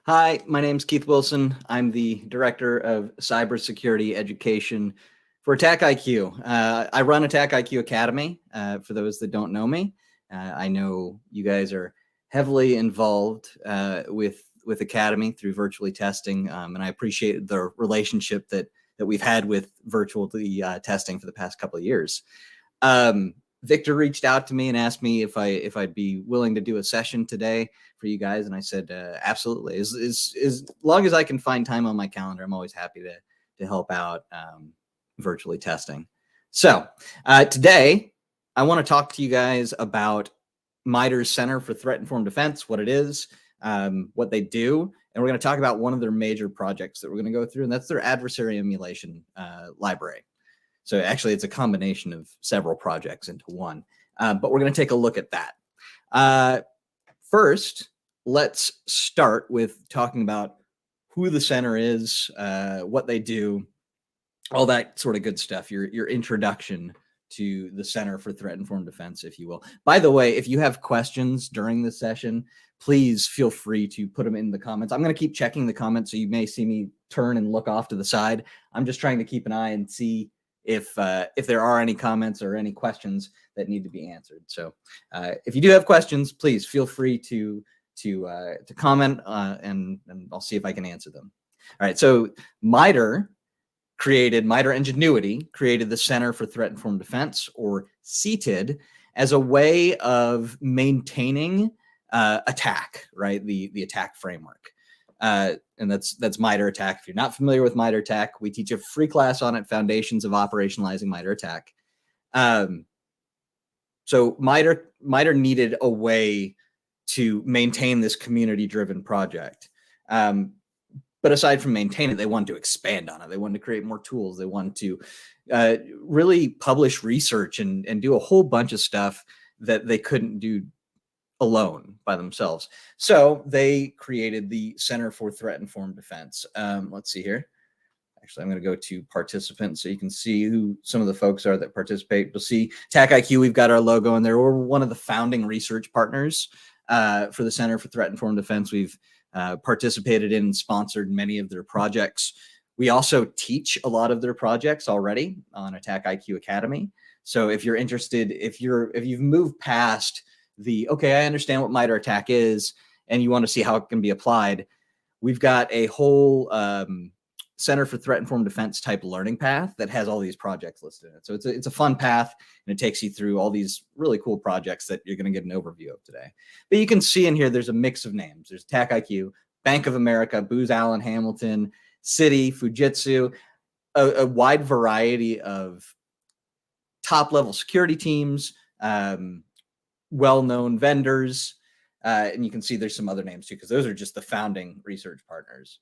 Hi, my name's Keith Wilson. I'm the Director of Cybersecurity Education for AttackIQ. I run AttackIQ Academy, for those that don't know me. I know you guys are heavily involved with Academy through virtually testing, and I appreciate the relationship that we've had with virtually testing for the past couple of years. Victor reached out to me and asked me if I'd be willing to do a session today for you guys, and I said absolutely. As long as I can find time on my calendar, I'm always happy to help out virtually testing. So today, I want to talk to you guys about MITRE's Center for Threat Informed Defense, what it is, what they do, and we're going to talk about one of their major projects that we're going to go through, and that's their adversary emulation library. So actually, it's a combination of several projects into one, but we're going to take a look at that. First, let's start with talking about who the center is, what they do, all that sort of good stuff, your introduction to the Center for Threat Informed Defense, if you will. By the way, if you have questions during this session, please feel free to put them in the comments. I'm going to keep checking the comments, so you may see me turn and look off to the side. I'm just trying to keep an eye and see if there are any comments or any questions that need to be answered. So if you do have questions, please feel free to comment and I'll see if I can answer them. All right, so MITRE Ingenuity created the Center for Threat Informed Defense, or CTID, as a way of maintaining attack, right? The attack framework. And that's MITRE ATT&CK. If you're not familiar with MITRE ATT&CK, we teach a free class on it, Foundations of Operationalizing MITRE ATT&CK. So MITRE needed a way to maintain this community-driven project. But aside from maintain it, they wanted to expand on it. They wanted to create more tools. They wanted to really publish research and do a whole bunch of stuff that they couldn't do alone by themselves. So they created the Center for Threat Informed Defense. Let's see here. Actually, I'm going to go to participants so you can see who some of the folks are that participate. You'll see AttackIQ, we've got our logo in there. We're one of the founding research partners for the Center for Threat Informed Defense. We've participated in and sponsored many of their projects. We also teach a lot of their projects already on AttackIQ Academy. So if you're interested, if you've moved past okay, I understand what MITRE ATT&CK is, and you want to see how it can be applied, we've got a whole Center for Threat Informed Defense type learning path that has all these projects listed in it. So it's a fun path, and it takes you through all these really cool projects that you're going to get an overview of today. But you can see in here, there's a mix of names. There's AttackIQ, Bank of America, Booz Allen Hamilton, Citi, Fujitsu, a wide variety of top-level security teams, well-known vendors, and you can see there's some other names too, because those are just the founding research partners.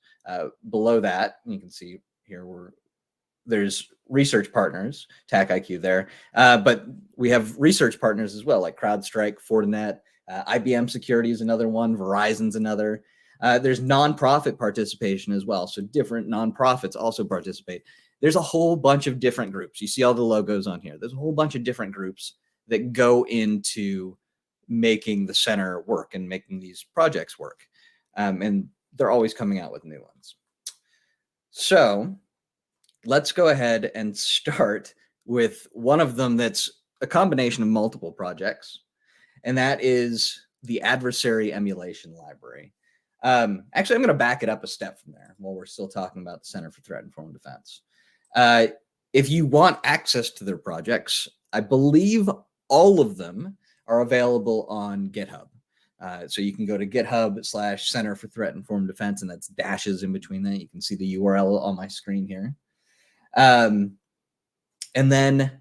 Below that, you can see here there's research partners, AttackIQ there, but we have research partners as well, like CrowdStrike, Fortinet, IBM Security is another one, Verizon's another. There's nonprofit participation as well, so different nonprofits also participate. There's a whole bunch of different groups. You see all the logos on here. There's a whole bunch of different groups that go into making the center work and making these projects work. And they're always coming out with new ones. So let's go ahead and start with one of them that's a combination of multiple projects, and that is the adversary emulation library. Actually, I'm going to back it up a step from there while we're still talking about the Center for Threat Informed Defense. If you want access to their projects, I believe all of them are available on GitHub. So you can go to GitHub/Center for Threat Informed Defense, and that's dashes in between that. You can see the URL on my screen here. And then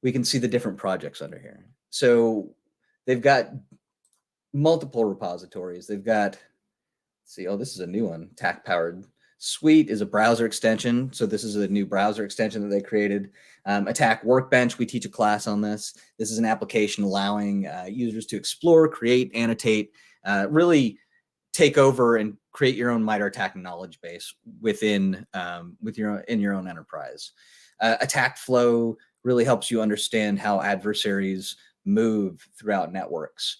we can see the different projects under here. So they've got multiple repositories. They've got, let's see, oh, this is a new one, TAC-powered. Suite is a browser extension. So this is a new browser extension that they created. Attack Workbench, we teach a class on this. This is an application allowing users to explore, create, annotate, really take over and create your own MITRE ATT&CK knowledge base within in your own enterprise. Attack Flow really helps you understand how adversaries move throughout networks.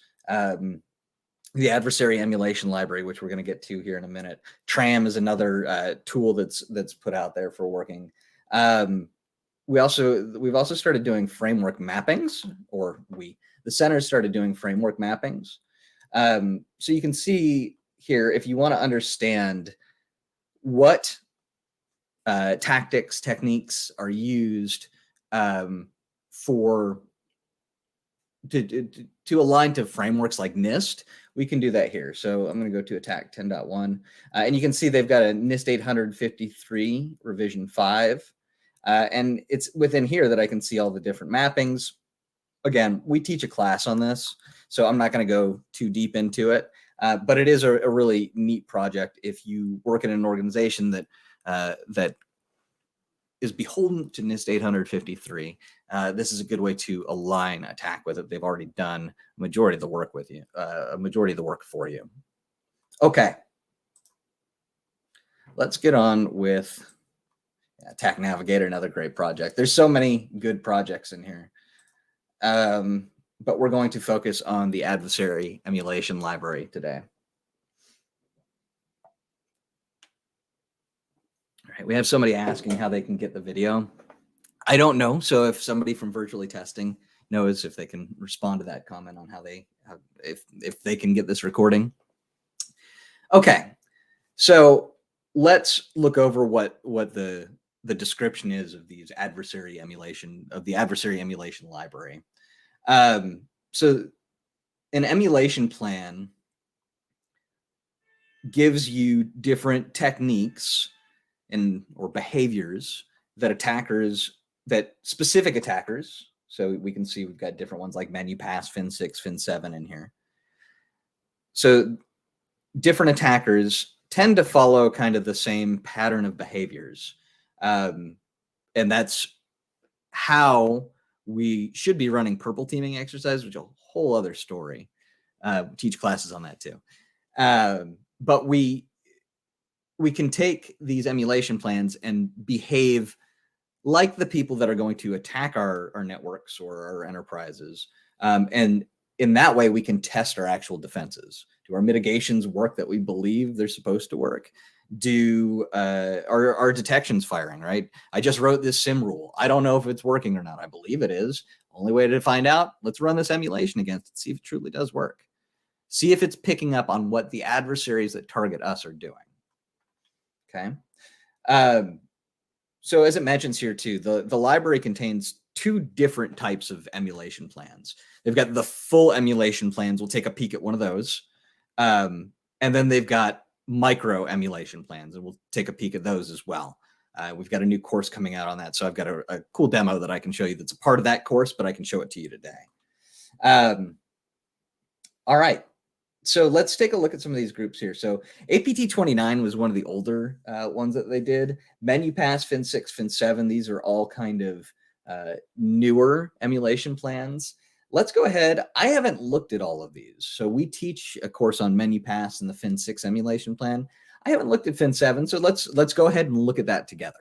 the adversary emulation library, which we're going to get to here in a minute. TRAM is another tool that's put out there for working. We've also started doing framework mappings, the center started doing framework mappings. So you can see here, if you want to understand what tactics, techniques are used to align to frameworks like NIST, we can do that here. So I'm going to go to Attack 10.1, and you can see they've got a NIST 853 revision 5, and it's within here that I can see all the different mappings. Again, we teach a class on this, so I'm not going to go too deep into it, but it is a really neat project if you work in an organization that is beholden to NIST 853. This is a good way to align attack with it. They've already done a majority of the work with you, a majority of the work for you. Okay, let's get on with Attack Navigator, another great project. There's so many good projects in here, but we're going to focus on the adversary emulation library today. All right, we have somebody asking how they can get the video. I don't know. So if somebody from virtually testing knows, if they can respond to that comment on if they can get this recording. Okay, so let's look over what the description is of the adversary emulation library. So an emulation plan gives you different techniques or behaviors that specific attackers. So we can see we've got different ones like menu pass, fin 6, fin 7 in here. So different attackers tend to follow kind of the same pattern of behaviors. And that's how we should be running purple teaming exercise, which is a whole other story. Teach classes on that too. But we can take these emulation plans and behave like the people that are going to attack our networks or our enterprises. And in that way, we can test our actual defenses. Do our mitigations work that we believe they're supposed to work? Do our detections firing, right? I just wrote this sim rule. I don't know if it's working or not. I believe it is. Only way to find out, let's run this emulation against it, see if it truly does work. See if it's picking up on what the adversaries that target us are doing. Okay. So as it mentions here too, the library contains two different types of emulation plans. They've got the full emulation plans. We'll take a peek at one of those. And then they've got micro emulation plans, and we'll take a peek at those as well. We've got a new course coming out on that. So I've got a cool demo that I can show you that's a part of that course, but I can show it to you today. All right. So let's take a look at some of these groups here. So APT 29 was one of the older ones that they did. Menu pass, fin 6, fin 7. These are all kind of newer emulation plans. Let's go ahead. I haven't looked at all of these. So we teach a course on menu pass and the fin 6 emulation plan. I haven't looked at fin 7. So let's go ahead and look at that together.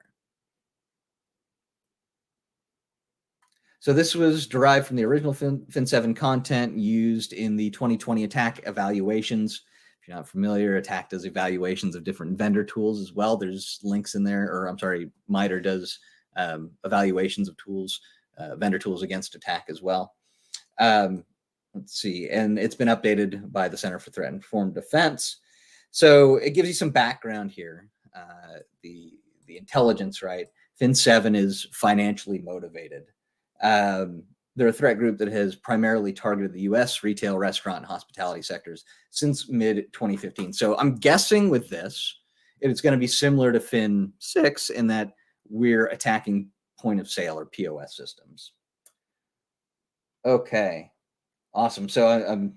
So this was derived from the original fin 7 content used in the 2020 attack evaluations. If you're not familiar, attack does evaluations of different vendor tools as well. There's links in there, or I'm sorry, MITRE does evaluations of tools, vendor tools against attack as well. Let's see, and it's been updated by the Center for Threat Informed Defense. So it gives you some background here. The intelligence, right? fin 7 is financially motivated. They're a threat group that has primarily targeted the U.S. retail, restaurant, and hospitality sectors since mid-2015. So I'm guessing with this, it's going to be similar to fin 6 in that we're attacking point of sale or POS systems. Okay, awesome. So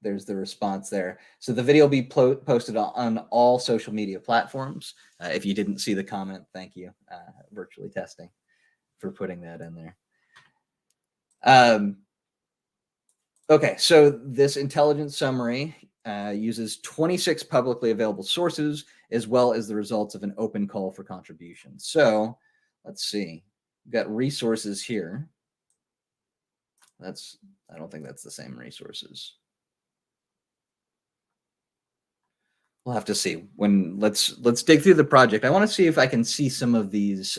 there's the response there. So the video will be posted on all social media platforms. If you didn't see the comment, thank you, Virtually Testing, for putting that in there. Okay, so this intelligence summary uses 26 publicly available sources, as well as the results of an open call for contributions. So let's see, we've got resources here. I don't think that's the same resources. we'll have to see. Let's dig through the project. I want to see if I can see some of these,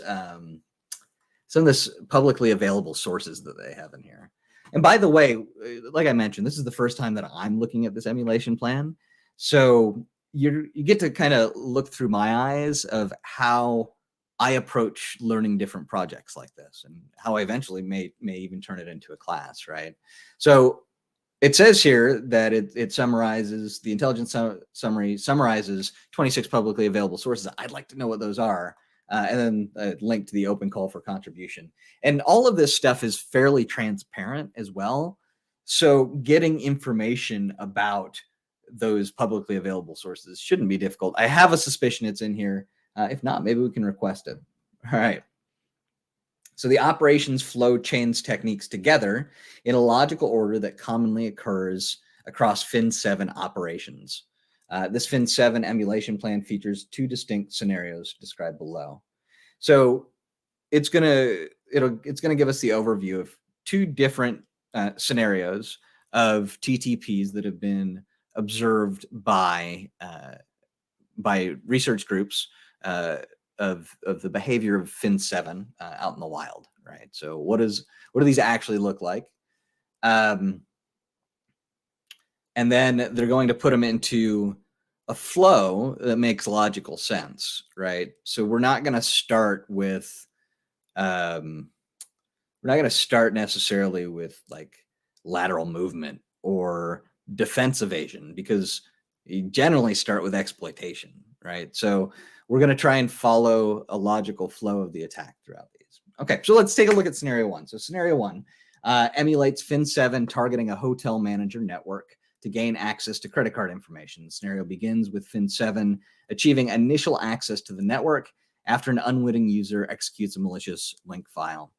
some of this publicly available sources that they have in here. And by the way, like I mentioned, this is the first time that I'm looking at this emulation plan. So you get to kind of look through my eyes of how I approach learning different projects like this, and how I eventually may even turn it into a class, right? So it says here that it summarizes, the intelligence summary summarizes 26 publicly available sources. I'd like to know what those are. And then a link to the open call for contribution. And all of this stuff is fairly transparent as well. So getting information about those publicly available sources shouldn't be difficult. I have a suspicion it's in here. If not, maybe we can request it. All right. So the operations flow chains techniques together in a logical order that commonly occurs across Fin7 operations. This Fin7 emulation plan features two distinct scenarios described below. So it's gonna give us the overview of two different scenarios of TTPs that have been observed by research groups of the behavior of Fin7 out in the wild, right? So what do these actually look like? And then they're going to put them into a flow that makes logical sense, right? So we're not going to start with, necessarily with like lateral movement or defense evasion, because you generally start with exploitation, right? So we're going to try and follow a logical flow of the attack throughout these. Okay, so let's take a look at scenario one. So scenario one emulates Fin7 targeting a hotel manager network to gain access to credit card information. The scenario begins with Fin7 achieving initial access to the network after an unwitting user executes a malicious link file,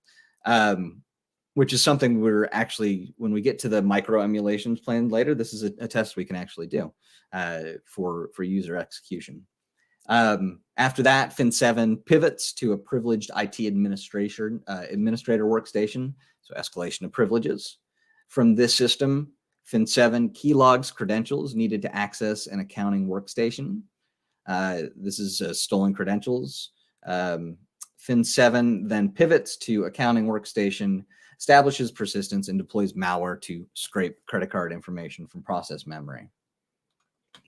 which is something we're actually, when we get to the micro emulations plan later, this is a test we can actually do for user execution. After that, Fin7 pivots to a privileged IT administrator workstation, so escalation of privileges. From this system, Fin7 keylogs credentials needed to access an accounting workstation. This is stolen credentials. Fin7 then pivots to accounting workstation, establishes persistence, and deploys malware to scrape credit card information from process memory.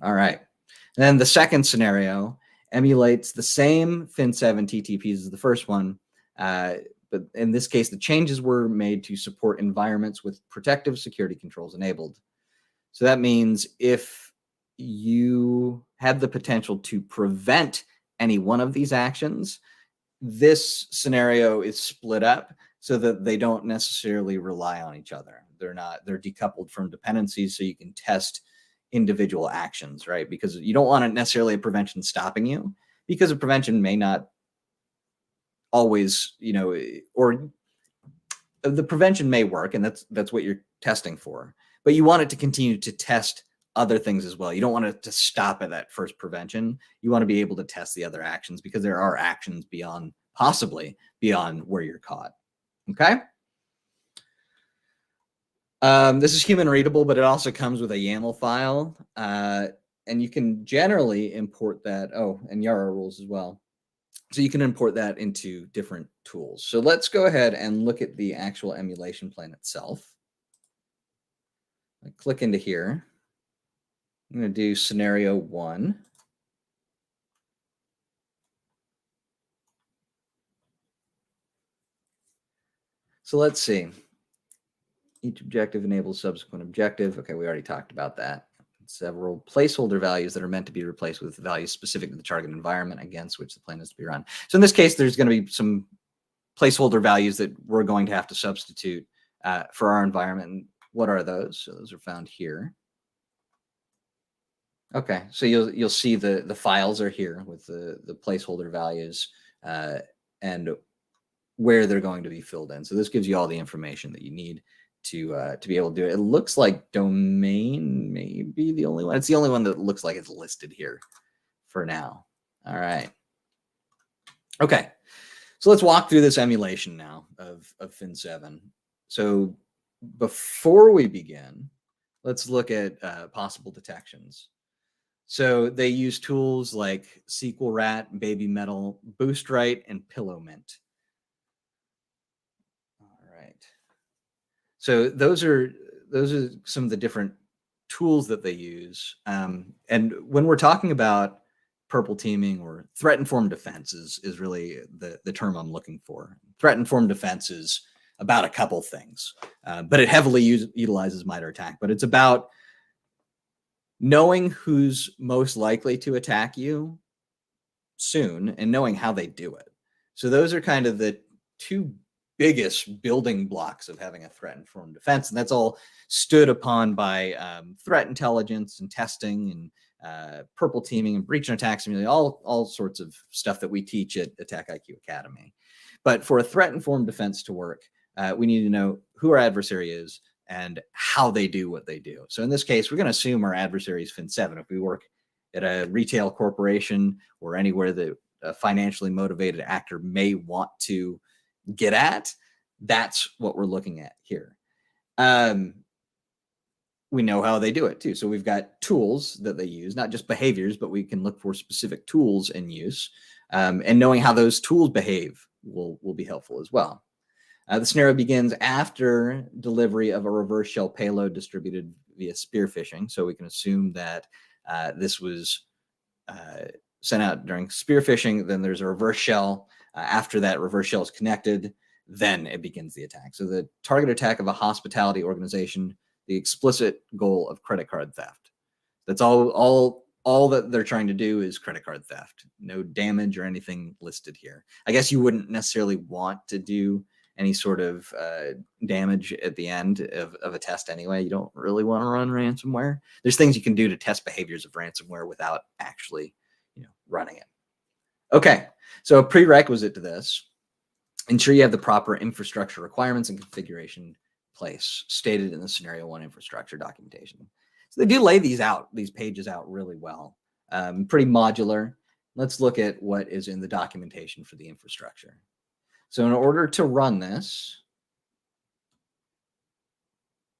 All right. And then the second scenario emulates the same Fin7 TTPs as the first one, but in this case, the changes were made to support environments with protective security controls enabled. So that means if you have the potential to prevent any one of these actions, this scenario is split up so that they don't necessarily rely on each other. They're decoupled from dependencies, so you can test individual actions, right? Because you don't want necessarily a prevention stopping you, because a prevention may not always, or the prevention may work, and that's what you're testing for, but you want it to continue to test other things as well. You don't want it to stop at that first prevention. You want to be able to test the other actions, because there are actions possibly beyond where you're caught. Okay. This is human readable, but it also comes with a YAML file, and you can generally import that. Oh, and Yara rules as well. So you can import that into different tools. So let's go ahead and look at the actual emulation plan itself. I click into here. I'm going to do scenario one. So let's see. Each objective enables subsequent objective. Okay, we already talked about that. Several placeholder values that are meant to be replaced with values specific to the target environment against which the plan is to be run. So in this case, there's going to be some placeholder values that we're going to have to substitute for our environment. And what are those? So those are found here. Okay, so you'll see the files are here with the placeholder values and where they're going to be filled in. So this gives you all the information that you need to be able to do it. It looks like domain may be the only one. It's the only one that looks like it's listed here for now. All right. Okay. So let's walk through this emulation now of Fin7. So before we begin, let's look at possible detections. So they use tools like SQL Rat, Baby Metal, Boostwrite, and Pillowmint. All right. So those are some of the different tools that they use. And when we're talking about purple teaming or threat-informed defense is really the term I'm looking for. Threat-informed defense is about a couple things, but it heavily utilizes MITRE ATT&CK. But it's about knowing who's most likely to attack you soon and knowing how they do it. So those are kind of the two biggest building blocks of having a threat-informed defense, and that's all stood upon by threat intelligence and testing and purple teaming and breach and attack simulation, all sorts of stuff that we teach at AttackIQ Academy. But for a threat-informed defense to work, we need to know who our adversary is and how they do what they do. So in this case, we're going to assume our adversary is Fin7. If we work at a retail corporation or anywhere that a financially motivated actor may want to get at, that's what we're looking at here. We know how they do it too. So we've got tools that they use, not just behaviors, but we can look for specific tools in use. And knowing how those tools behave will be helpful as well. The scenario begins after delivery of a reverse shell payload distributed via spear phishing. So we can assume that this was sent out during spear phishing. Then there's a reverse shell. After that reverse shell is connected, then it begins the attack. So the target attack of a hospitality organization, the explicit goal of credit card theft. That's all that they're trying to do is credit card theft. No damage or anything listed here. I guess you wouldn't necessarily want to do any sort of damage at the end of a test anyway. You don't really want to run ransomware. There's things you can do to test behaviors of ransomware without actually, running it. Okay, so a prerequisite to this, ensure you have the proper infrastructure requirements and configuration place stated in the scenario 1 infrastructure documentation. So they do lay these pages out really well, pretty modular. Let's look at what is in the documentation for the infrastructure. So in order to run this,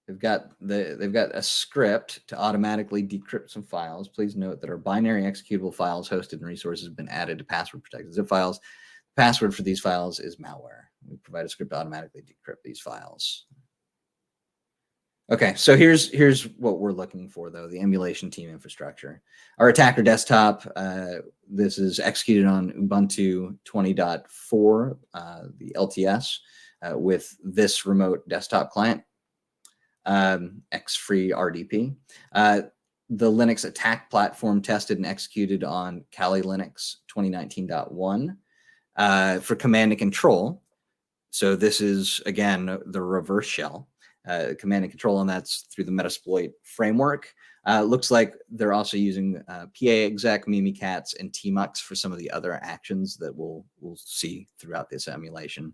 they've got a script to automatically decrypt some files. Please note that our binary executable files hosted and resources have been added to password protected zip files. The password for these files is malware. We provide a script to automatically decrypt these files. Okay, so here's what we're looking for, though, the emulation team infrastructure. Our attacker desktop, this is executed on Ubuntu 20.4, the LTS, with this remote desktop client, X-Free RDP. The Linux attack platform tested and executed on Kali Linux 2019.1 for command and control. So this is, again, the reverse shell. Command and control, and that's through the Metasploit framework. Looks like they're also using PA exec, Mimikatz, and Tmux for some of the other actions that we'll see throughout this emulation.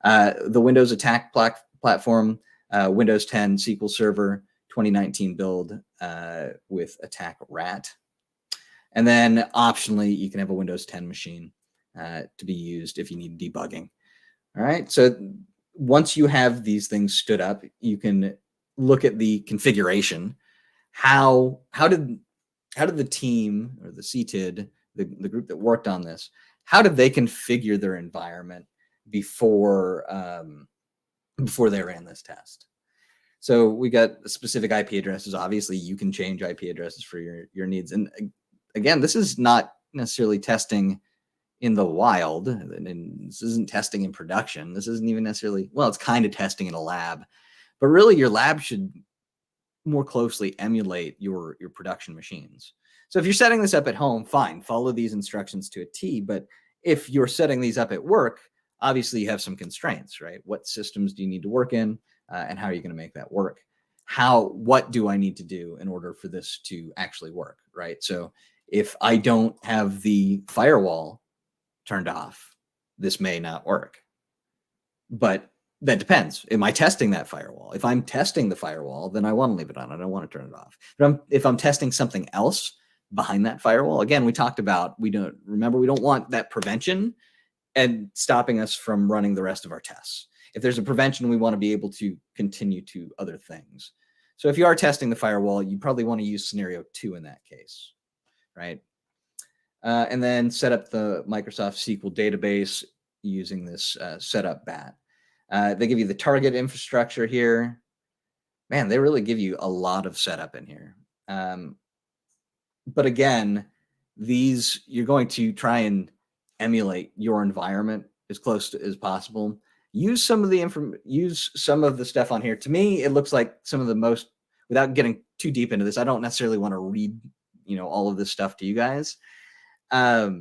The Windows attack platform, Windows 10 SQL Server 2019 build with Attack Rat. And then optionally, you can have a Windows 10 machine to be used if you need debugging. All right, so once you have these things stood up, you can look at the configuration. How did the team or the CTID, the group that worked on this, how did they configure their environment before they ran this test? So we got specific IP addresses. Obviously, you can change IP addresses for your needs. And again, this is not necessarily testing in the wild, and this isn't testing in production. This isn't even necessarily, well, it's kind of testing in a lab, but really your lab should more closely emulate your production machines. So if you're setting this up at home, fine, follow these instructions to a T. But if you're setting these up at work, obviously you have some constraints, right? What systems do you need to work in, and how are you going to make that work? What do I need to do in order for this to actually work, right? So if I don't have the firewall turned off, this may not work. But that depends. Am I testing that firewall? If I'm testing the firewall, then I want to leave it on. I don't want to turn it off. But if I'm testing something else behind that firewall, again, we talked about, we don't want that prevention and stopping us from running the rest of our tests. If there's a prevention, we want to be able to continue to other things. So if you are testing the firewall, you probably want to use scenario 2 in that case. right? And then set up the Microsoft SQL database using this setup bat. They give you the target infrastructure here. Man, they really give you a lot of setup in here. But again, these, you're going to try and emulate your environment as close to as possible. Use some of the stuff on here. To me, it looks like some of the most, without getting too deep into this, I don't necessarily want to read, all of this stuff to you guys. But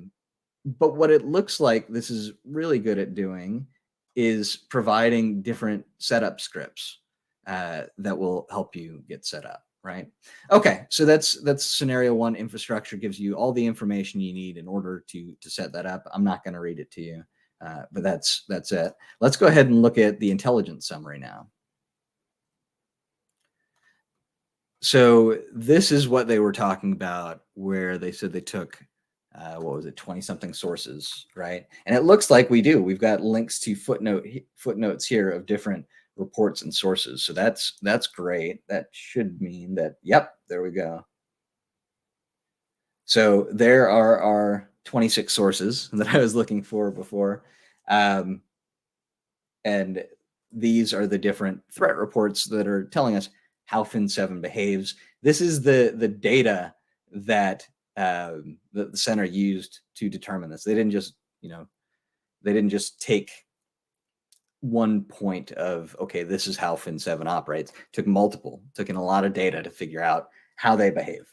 what it looks like this is really good at doing is providing different setup scripts that will help you get set up, right? Okay, so that's scenario one. Infrastructure gives you all the information you need in order to set that up. I'm not going to read it to you, but that's it. Let's go ahead and look at the intelligence summary now. So this is what they were talking about, where they said they took, what was it, 20-something sources, right? And it looks like we do. We've got links to footnotes here of different reports and sources. So that's great. That should mean that, yep, there we go. So there are our 26 sources that I was looking for before. And these are the different threat reports that are telling us how Fin7 behaves. This is the data that the center used to determine this. They didn't just take one point of, okay, this is how Fin7 operates. Took in a lot of data to figure out how they behave,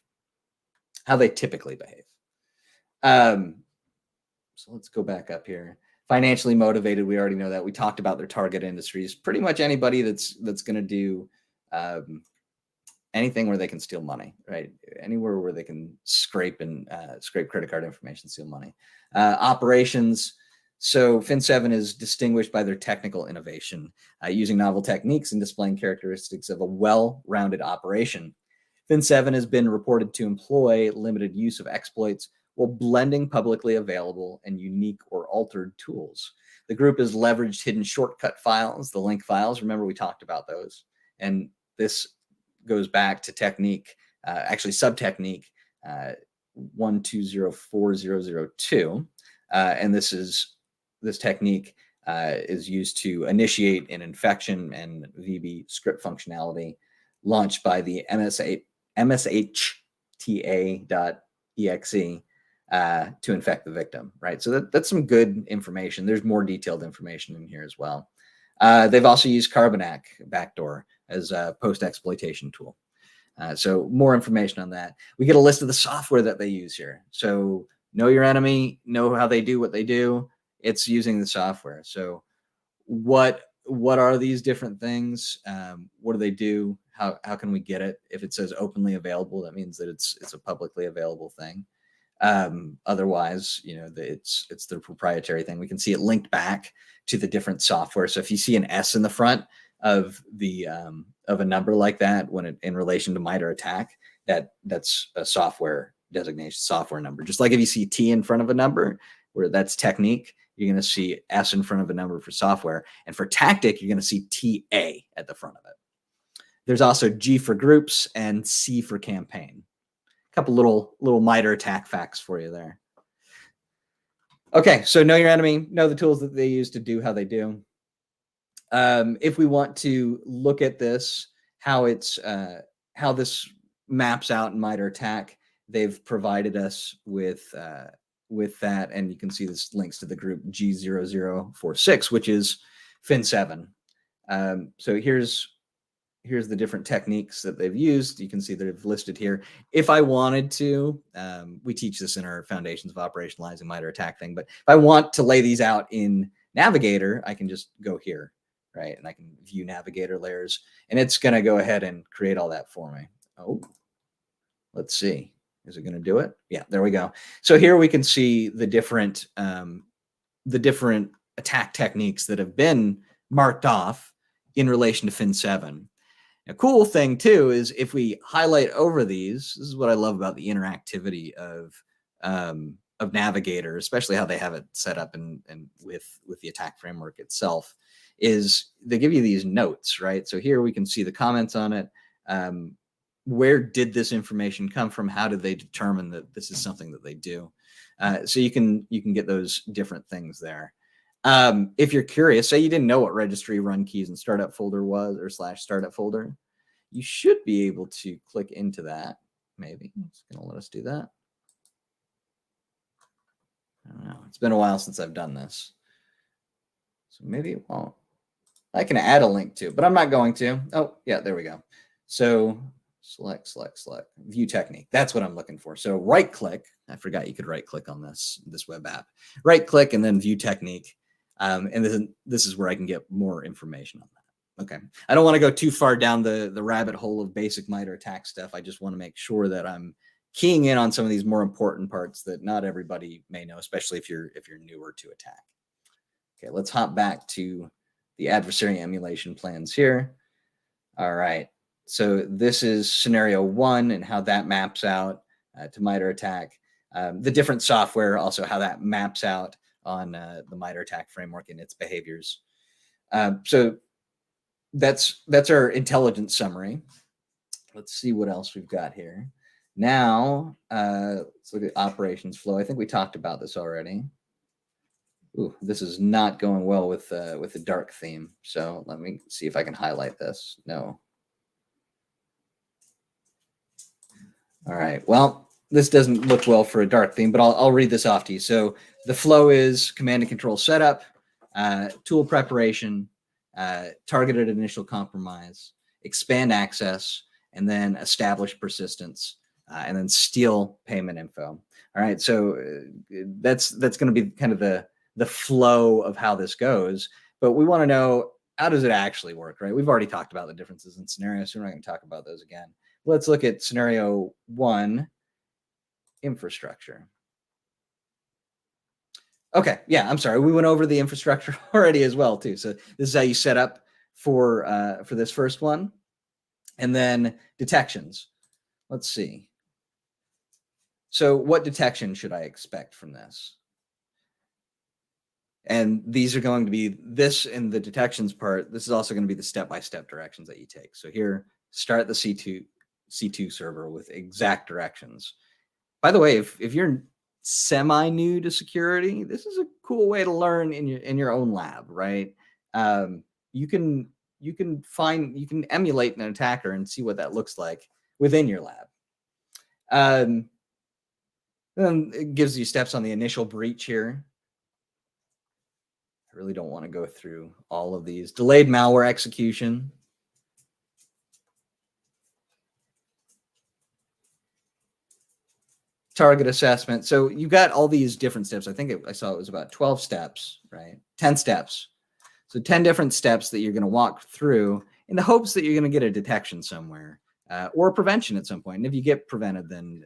how they typically behave. So let's go back up here. Financially motivated, we already know that. We talked about their target industries. Pretty much anybody that's going to do anything where they can steal money, right? Anywhere where they can scrape credit card information, steal money. Operations. So Fin7 is distinguished by their technical innovation, using novel techniques and displaying characteristics of a well-rounded operation. Fin7 has been reported to employ limited use of exploits while blending publicly available and unique or altered tools. The group has leveraged hidden shortcut files, the link files. Remember, we talked about those. And this goes back to technique, actually sub-technique 1204002. And this technique is used to initiate an infection and VB script functionality launched by the MSHTA.exe to infect the victim, right? So that's some good information. There's more detailed information in here as well. They've also used Carbonac backdoor as a post-exploitation tool. So more information on that. We get a list of the software that they use here. So know your enemy, know how they do what they do. It's using the software. So what are these different things? What do they do? How can we get it? If it says openly available, that means that it's a publicly available thing. Otherwise, it's the proprietary thing. We can see it linked back to the different software. So if you see an S in the front of the of a number like that, when in relation to MITRE ATT&CK, that's a software designation, software number. Just like if you see T in front of a number, where that's technique, you're going to see S in front of a number for software. And for tactic, you're going to see TA at the front of it. There's also G for groups and C for campaign. A couple little MITRE ATT&CK facts for you there. Okay, so know your enemy, know the tools that they use to do how they do. If we want to look at this, how this maps out in MITRE ATT&CK, they've provided us with that, and you can see this links to the group G0046, which is Fin7. So here's the different techniques that they've used. You can see they've listed here. If I wanted to, we teach this in our Foundations of Operationalizing MITRE ATT&CK thing, but if I want to lay these out in Navigator, I can just go here, right? And I can view Navigator layers, and it's going to go ahead and create all that for me. Oh, let's see. Is it going to do it? Yeah, there we go. So here we can see the different attack techniques that have been marked off in relation to Fin7. A cool thing too is if we highlight over these, this is what I love about the interactivity of Navigator, especially how they have it set up and with the attack framework itself, is they give you these notes, right? So here we can see the comments on it. where did this information come from? How did they determine that this is something that they do? So you can get those different things there. If you're curious, say you didn't know what registry run keys and startup folder was, or / startup folder, you should be able to click into that. Maybe it's going to let us do that. I don't know. It's been a while since I've done this. So maybe it won't. I can add a link to it, but I'm not going to. Oh, yeah, there we go. So select, view technique. That's what I'm looking for. So right click. I forgot you could right click on this web app. Right click and then view technique. And this is where I can get more information on that. Okay. I don't want to go too far down the rabbit hole of basic MITRE ATT&CK stuff. I just want to make sure that I'm keying in on some of these more important parts that not everybody may know, especially if you're newer to attack. Okay, let's hop back to the adversary emulation plans here. All right. So this is scenario 1 and how that maps out to MITRE ATT&CK. The different software, also how that maps out on the MITRE ATT&CK framework and its behaviors. So that's our intelligence summary. Let's see what else we've got here. Now, let's look at operations flow. I think we talked about this already. Ooh, this is not going well with the dark theme. So let me see if I can highlight this. No. All right. Well, this doesn't look well for a dark theme, but I'll read this off to you. So the flow is command and control setup, tool preparation, targeted initial compromise, expand access, and then establish persistence, and then steal payment info. All right. So that's going to be kind of the flow of how this goes, but we want to know, how does it actually work, right? We've already talked about the differences in scenarios, so we're not going to talk about those again. Let's look at scenario 1, infrastructure. Okay, yeah, I'm sorry. We went over the infrastructure already as well too. So this is how you set up for this first one. And then detections. Let's see. So what detection should I expect from this? And these are going to be this in the detections part. This is also going to be the step-by-step directions that you take. So here, start the C2 server with exact directions. By the way, if you're semi-new to security, this is a cool way to learn in your own lab, right? You can emulate an attacker and see what that looks like within your lab. Then it gives you steps on the initial breach here. I really don't want to go through all of these. Delayed malware execution. Target assessment. So you got all these different steps. I think I saw it was about 12 steps, right? 10 steps. So 10 different steps that you're going to walk through in the hopes that you're going to get a detection somewhere or a prevention at some point. And if you get prevented, then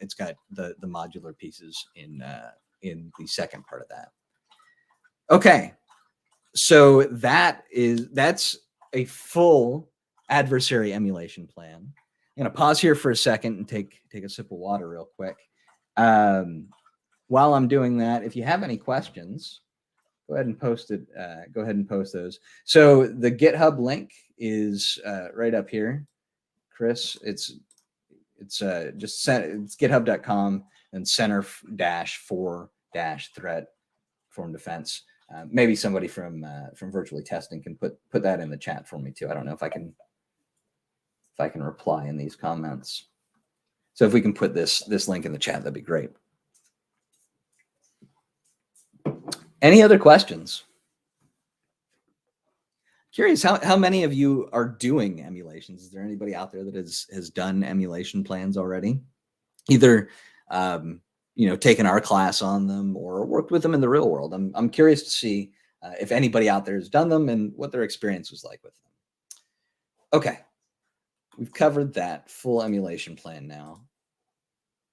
it's got the modular pieces in the second part of that. Okay, so that's a full adversary emulation plan. I'm going to pause here for a second and take a sip of water real quick. While I'm doing that, if you have any questions, go ahead and post it. Go ahead and post those. So the GitHub link is right up here, Chris. It's github.com and center-for-threat form defense. Maybe somebody from virtually testing can put that in the chat for me too. I don't know if I can reply in these comments. So if we can put this link in the chat, that'd be great. Any other questions? Curious how many of you are doing emulations. Is there anybody out there that has done emulation plans already? Either taken our class on them or worked with them in the real world. I'm curious to see if anybody out there has done them and what their experience was like with them. Okay, we've covered that full emulation plan now.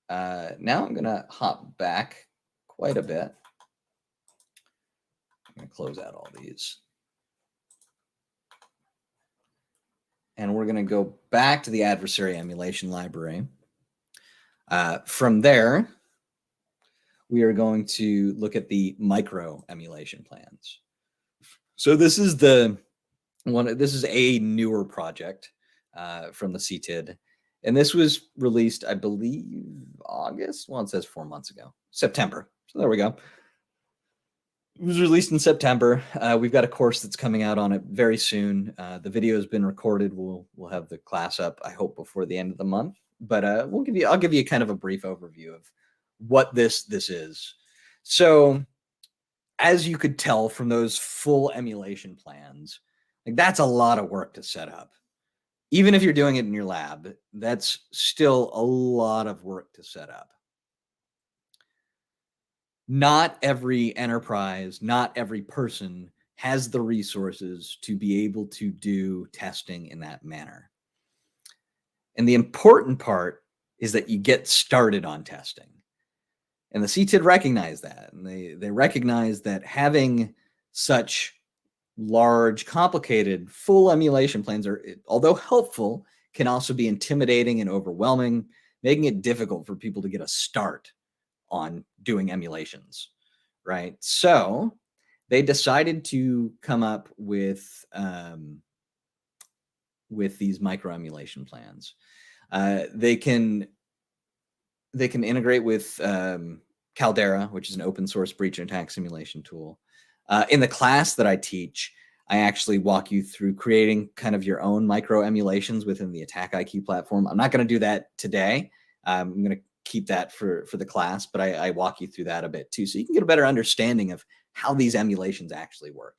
Now I'm gonna hop back quite a bit. I'm gonna close out all these. And we're gonna go back to the adversary emulation library. From there, we are going to look at the micro emulation plans. So this is a newer project from the CTID, And this was released, I believe, August. Well, it says 4 months ago, September. So there we go. It was released in September. We've got a course that's coming out on it very soon. The video has been recorded. We'll have the class up, I hope, before the end of the month. But I'll give you kind of a brief overview of what this is. So, as you could tell from those full emulation plans, like that's a lot of work to set up. Even if you're doing it in your lab, that's still a lot of work to set up. Not every enterprise, not every person has the resources to be able to do testing in that manner. And the important part is that you get started on testing. And the CTID recognize that. And they recognize that having such large, complicated, full emulation plans are, although helpful, can also be intimidating and overwhelming, making it difficult for people to get a start on doing emulations, right? So they decided to come up with these micro emulation plans. They can integrate with Caldera, which is an open source breach and attack simulation tool. In the class that I teach, I actually walk you through creating kind of your own micro emulations within the AttackIQ platform. I'm not going to do that today. I'm going to keep that for the class, but I walk you through that a bit too, so you can get a better understanding of how these emulations actually work.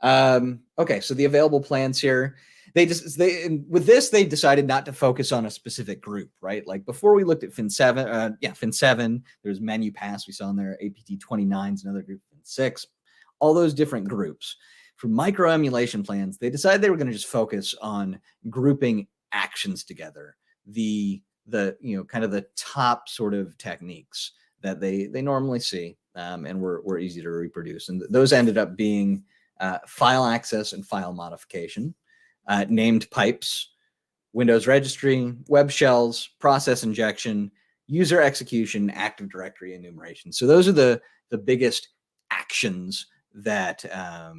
Okay, so the available plans here, with this, they decided not to focus on a specific group, right? Like before we looked at Fin7, Fin7, there's Menu Pass we saw in there, APT29 is another group, Fin6, all those different groups. For micro emulation plans, they decided they were going to just focus on grouping actions together, the kind of the top sort of techniques that they normally see, and were easy to reproduce. And those ended up being file access and file modification, named pipes, Windows registry, web shells, process injection, user execution, Active Directory enumeration. So those are the biggest actions that have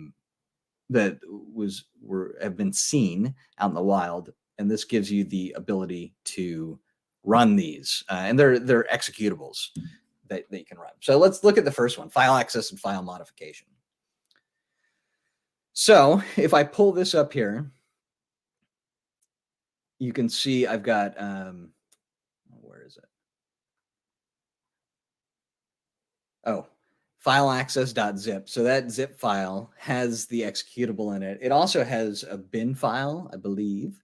been seen out in the wild, and this gives you the ability to run these, and they're executables that you can run. So let's look at the first one: file access and file modification. So if I pull this up here, you can see I've got where is it? Oh, file access.zip. So that zip file has the executable in it. It also has a bin file, I believe,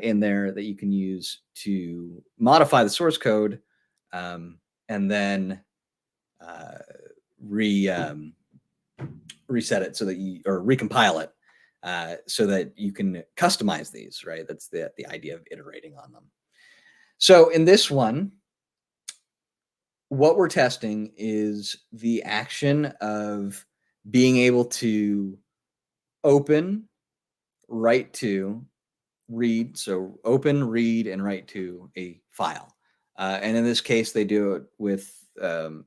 in there that you can use to modify the source code, and then reset it so that or recompile it so that you can customize these, right? That's the idea of iterating on them. So in this one, what we're testing is the action of being able to open, write to, read. So open, read, and write to a file. And in this case, they do it with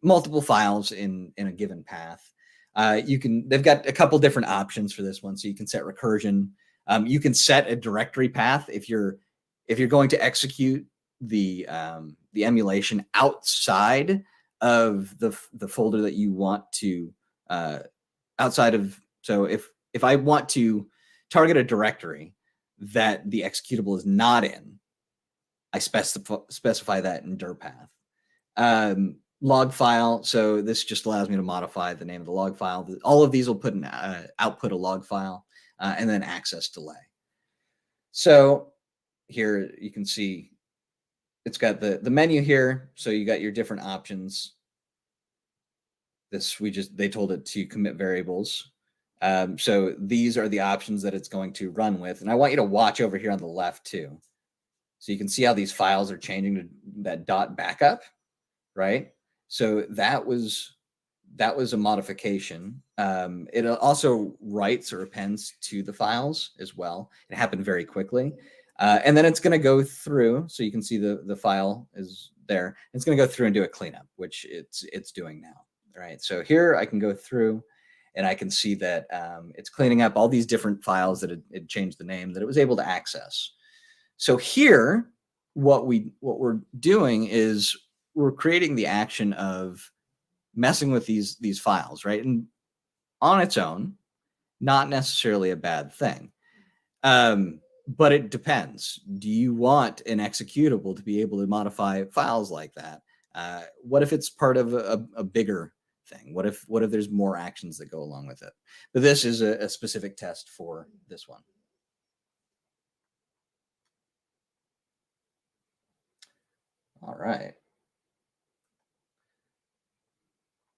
multiple files in a given path. They've got a couple different options for this one. So you can set recursion. You can set a directory path if you're going to execute the emulation outside of the folder that you want to outside of. So if I want to target a directory that the executable is not in, I specify that in dir path. Log file. So this just allows me to modify the name of the log file. All of these will put an output a log file, and then access delay. So here you can see it's got the menu here. So you got your different options. They told it to commit variables. So these are the options that it's going to run with. And I want you to watch over here on the left too. So you can see how these files are changing to that dot backup, right? So that was a modification. It also writes or appends to the files as well. It happened very quickly. And then it's going to go through. So you can see the file is there. It's going to go through and do a cleanup, which it's doing now. Right. So here I can go through and I can see that it's cleaning up all these different files that it changed the name that it was able to access. So here, what we're doing is we're creating the action of messing with these files, right? And on its own, not necessarily a bad thing. But it depends. Do you want an executable to be able to modify files like that? What if it's part of a bigger thing? What if there's more actions that go along with it? But this is a specific test for this one. All right.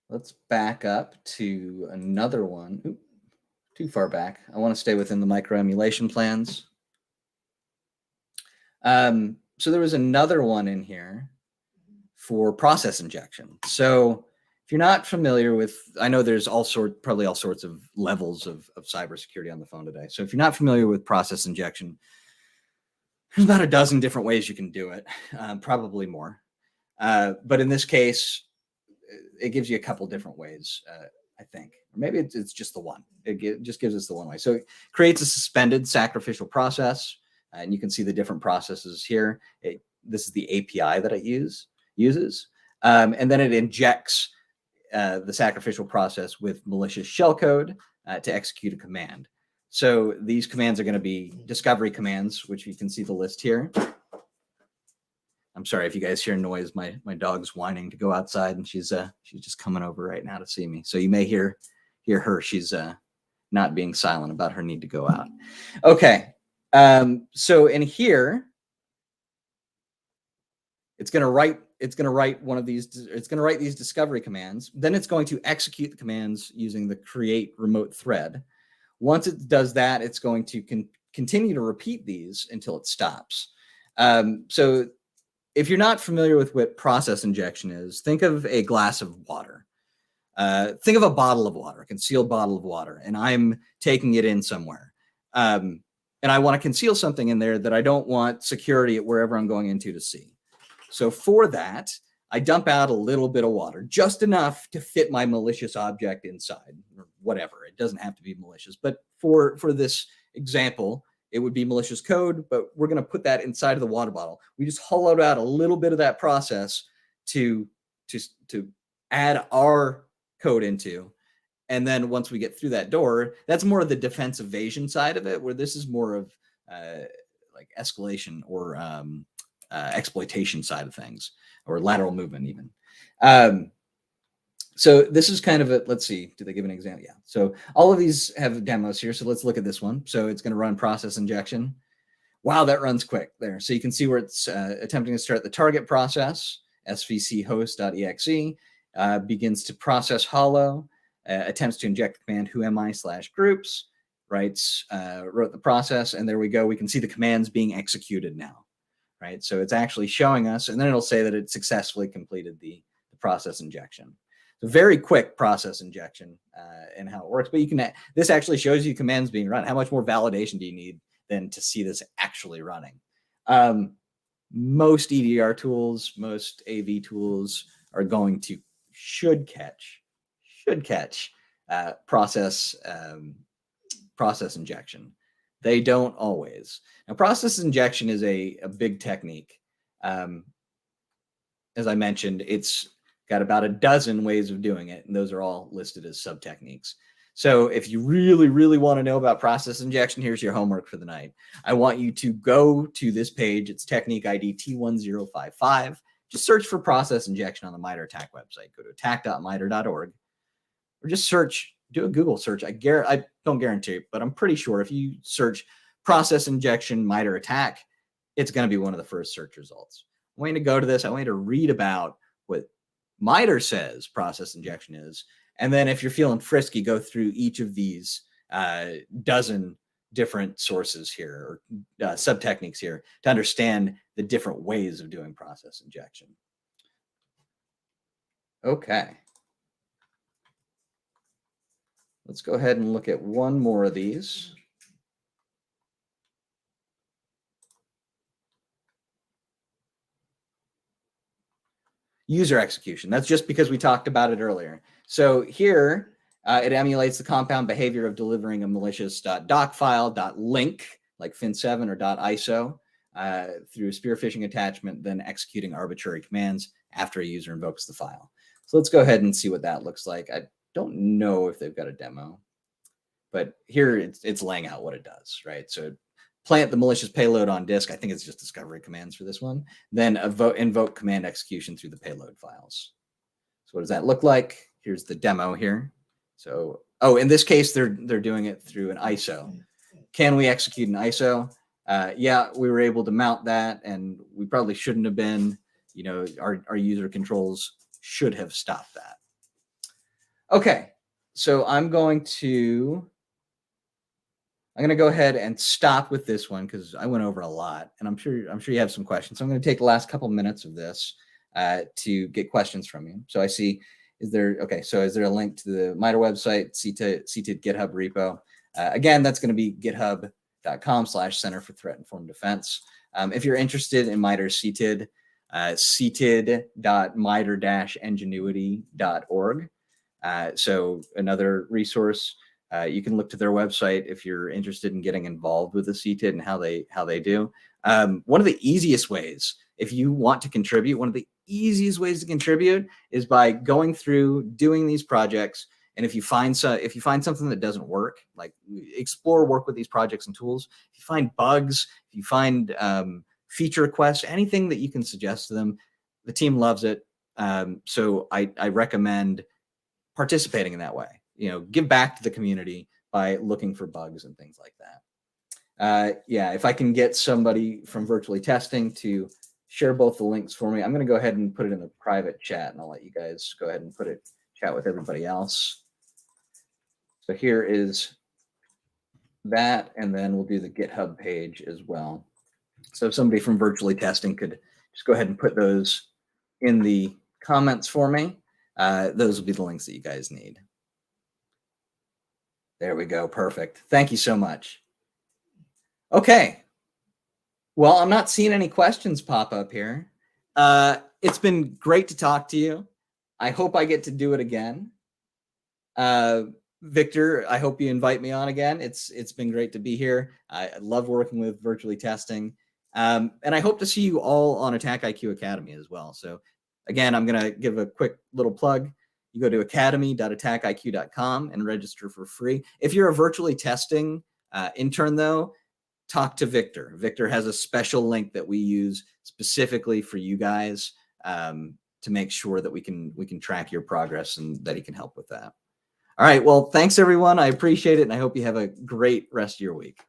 Let's back up to another one. Oop, too far back. I want to stay within the micro emulation plans. So there was another one in here for process injection. So if you're not familiar with, I know there's probably all sorts of levels of cybersecurity on the phone today. So if you're not familiar with process injection, there's about a dozen different ways you can do it, probably more. But in this case, it gives you a couple different ways, I think. Or maybe it's just the one. It just gives us the one way. So it creates a suspended sacrificial process. And you can see the different processes here. This is the API that it uses. And then it injects the sacrificial process with malicious shellcode to execute a command. So these commands are going to be discovery commands, which you can see the list here. I'm sorry if you guys hear noise. My dog's whining to go outside, and she's just coming over right now to see me. So you may hear her. She's not being silent about her need to go out. Okay. So in here, it's going to write one of these. It's going to write these discovery commands. Then it's going to execute the commands using the create remote thread. Once it does that, it's going to continue to repeat these until it stops. So if you're not familiar with what process injection is, think of a glass of water. Think of a bottle of water, a concealed bottle of water, and I'm taking it in somewhere. And I want to conceal something in there that I don't want security at wherever I'm going into to see. So for that, I dump out a little bit of water, just enough to fit my malicious object inside, or whatever. It doesn't have to be malicious, but for this example, it would be malicious code, but we're going to put that inside of the water bottle. We just hollowed out a little bit of that process to add our code into. And then once we get through that door, that's more of the defense evasion side of it, where this is more of like escalation or exploitation side of things, or lateral movement even. So this is kind of a, let's see, do they give an example? Yeah. So all of these have demos here. So let's look at this one. So it's going to run process injection. Wow, that runs quick there. So you can see where it's attempting to start the target process, svc host.exe, begins to process hollow, attempts to inject the command whoami/groups, wrote the process, and there we go. We can see the commands being executed now, right? So it's actually showing us, and then it'll say that it successfully completed the process injection. So very quick process injection and how it works. But you can, this actually shows you commands being run. How much more validation do you need than to see this actually running? Most EDR tools, most AV tools are going to should catch process injection. They don't always. Now, process injection is a big technique. As I mentioned, it's got about a dozen ways of doing it, and those are all listed as sub-techniques. So if you really, really want to know about process injection, here's your homework for the night. I want you to go to this page. It's technique ID T1055. Just search for process injection on the MITRE ATT&CK website. Go to attack.mitre.org, or just search, do a Google search. I don't guarantee it, but I'm pretty sure if you search process injection MITRE ATT&CK, it's going to be one of the first search results. I want you to go to this. I want you to read about what MITRE says process injection is. And then if you're feeling frisky, go through each of these dozen different sources here, or sub-techniques here, to understand the different ways of doing process injection. Okay. Let's go ahead and look at one more of these. User execution. That's just because we talked about it earlier. So here, it emulates the compound behavior of delivering a malicious .doc file, .link, like fin7 or .iso, through a spear phishing attachment, then executing arbitrary commands after a user invokes the file. So let's go ahead and see what that looks like. I don't know if they've got a demo, but here it's laying out what it does, right? So plant the malicious payload on disk. I think it's just discovery commands for this one. Then invoke command execution through the payload files. So what does that look like? Here's the demo here. So, oh, in this case, they're doing it through an ISO. Can we execute an ISO? Yeah, we were able to mount that, and we probably shouldn't have been. You know, our user controls should have stopped that. Okay, so I'm going to go ahead and stop with this one because I went over a lot, and I'm sure you have some questions. So I'm going to take the last couple minutes of this to get questions from you. So I see, is there a link to the MITRE website, CTID GitHub repo? Again, that's going to be github.com/Center for Threat Informed Defense. If you're interested in MITRE CTID, ctid.mitre-ingenuity.org. So another resource. You can look to their website if you're interested in getting involved with the CTID and how they do. One of the easiest ways, if you want to contribute, one of the easiest ways to contribute is by going through doing these projects. And if you find something that doesn't work, like work with these projects and tools. If you find bugs, if you find feature requests, anything that you can suggest to them, the team loves it. So I recommend participating in that way. You know, give back to the community by looking for bugs and things like that. Yeah, if I can get somebody from Virtually Testing to share both the links for me, I'm going to go ahead and put it in the private chat, and I'll let you guys go ahead and chat with everybody else. So here is that, and then we'll do the GitHub page as well. So if somebody from Virtually Testing could just go ahead and put those in the comments for me, those will be the links that you guys need. There we go. Perfect. Thank you so much. Okay. Well, I'm not seeing any questions pop up here. It's been great to talk to you. I hope I get to do it again. Victor, I hope you invite me on again. It's been great to be here. I love working with Virtually Testing. And I hope to see you all on AttackIQ Academy as well. So again, I'm going to give a quick little plug. You go to academy.attackiq.com and register for free. If you're a Virtually Testing intern, though, talk to Victor. Victor has a special link that we use specifically for you guys to make sure that we can track your progress and that he can help with that. All right. Well, thanks, everyone. I appreciate it, and I hope you have a great rest of your week.